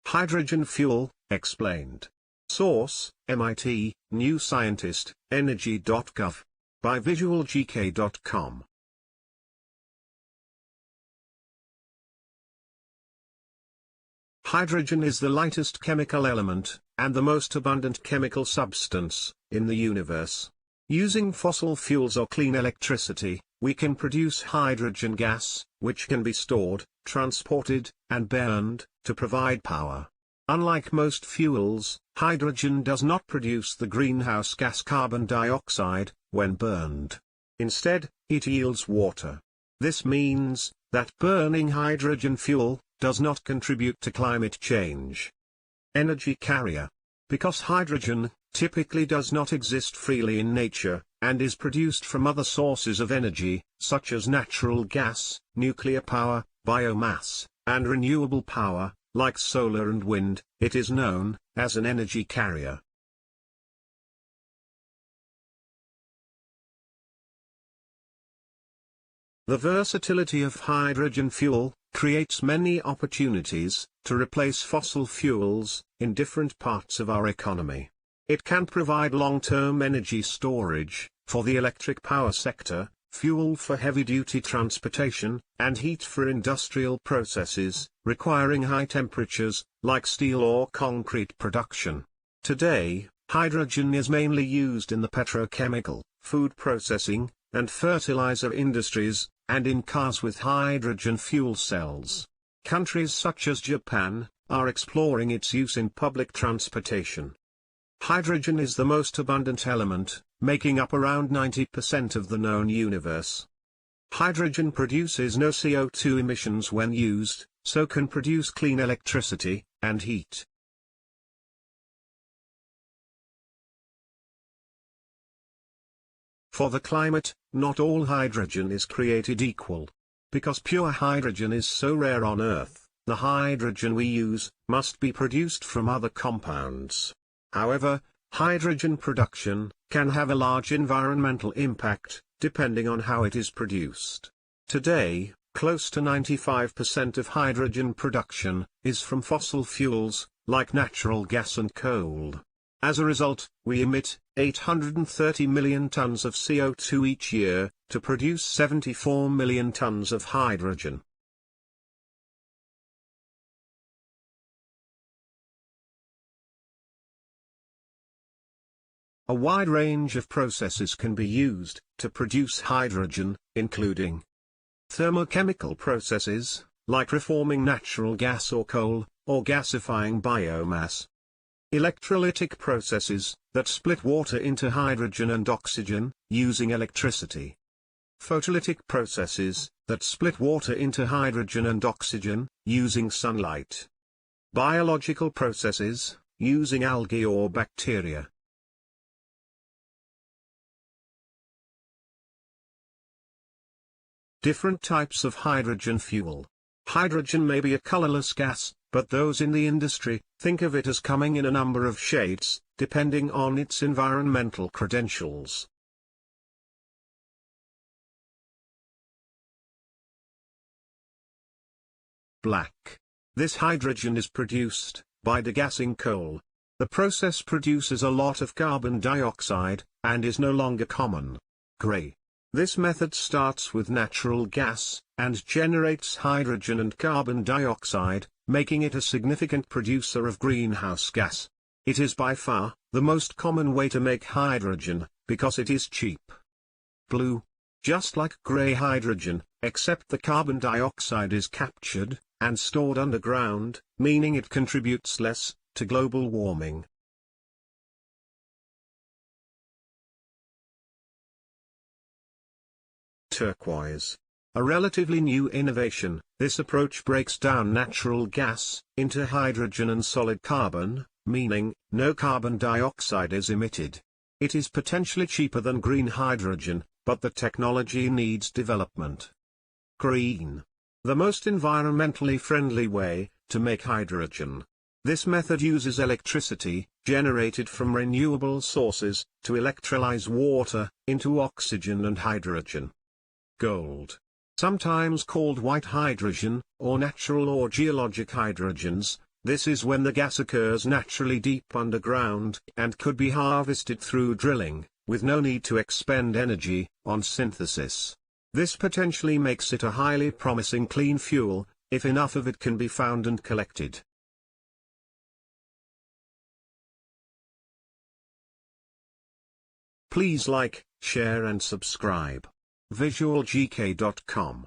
Hydrogen fuel, explained. Source, MIT, New Scientist, Energy.gov. By visualgk.com. Hydrogen is the lightest chemical element, and the most abundant chemical substance, in the universe. Using fossil fuels or clean electricity, we can produce hydrogen gas, which can be stored, transported, and burned, to provide power. Unlike most fuels, hydrogen does not produce the greenhouse gas carbon dioxide, when burned. Instead, it yields water. This means that burning hydrogen fuel does not contribute to climate change. Energy carrier. Because hydrogen typically does not exist freely in nature, and is produced from other sources of energy, such as natural gas, nuclear power, biomass, and renewable power, like solar and wind, it is known as an energy carrier. The versatility of hydrogen fuel creates many opportunities to replace fossil fuels in different parts of our economy. It can provide long-term energy storage for the electric power sector, fuel for heavy-duty transportation, and heat for industrial processes requiring high temperatures, like steel or concrete production. Today, hydrogen is mainly used in the petrochemical, food processing, and fertilizer industries, and in cars with hydrogen fuel cells. Countries such as Japan are exploring its use in public transportation. Hydrogen is the most abundant element, making up around 90% of the known universe. Hydrogen produces no CO2 emissions when used, so can produce clean electricity and heat. For the climate, not all hydrogen is created equal. Because pure hydrogen is so rare on Earth, the hydrogen we use must be produced from other compounds. However, hydrogen production can have a large environmental impact, depending on how it is produced. Today, close to 95% of hydrogen production is from fossil fuels, like natural gas and coal. As a result, we emit 830 million tons of CO2 each year, to produce 74 million tons of hydrogen. A wide range of processes can be used to produce hydrogen, including thermochemical processes, like reforming natural gas or coal, or gasifying biomass. Electrolytic processes, that split water into hydrogen and oxygen, using electricity. Photolytic processes, that split water into hydrogen and oxygen, using sunlight. Biological processes, using algae or bacteria. Different types of hydrogen fuel. Hydrogen may be a colorless gas, but those in the industry think of it as coming in a number of shades, depending on its environmental credentials. Black. This hydrogen is produced by degassing coal. The process produces a lot of carbon dioxide, and is no longer common. Gray. This method starts with natural gas, and generates hydrogen and carbon dioxide, making it a significant producer of greenhouse gas. It is by far the most common way to make hydrogen, because it is cheap. Blue. Just like gray hydrogen, except the carbon dioxide is captured and stored underground, meaning it contributes less to global warming. Turquoise. A relatively new innovation, this approach breaks down natural gas into hydrogen and solid carbon, meaning no carbon dioxide is emitted. It is potentially cheaper than green hydrogen, but the technology needs development. Green. The most environmentally friendly way to make hydrogen. This method uses electricity, generated from renewable sources, to electrolyze water into oxygen and hydrogen. Gold. Sometimes called white hydrogen, or natural or geologic hydrogens, This is when the gas occurs naturally deep underground, and could be harvested through drilling, with no need to expend energy on synthesis. This potentially makes it a highly promising clean fuel, if enough of it can be found and collected. Please like, share and subscribe. visualgk.com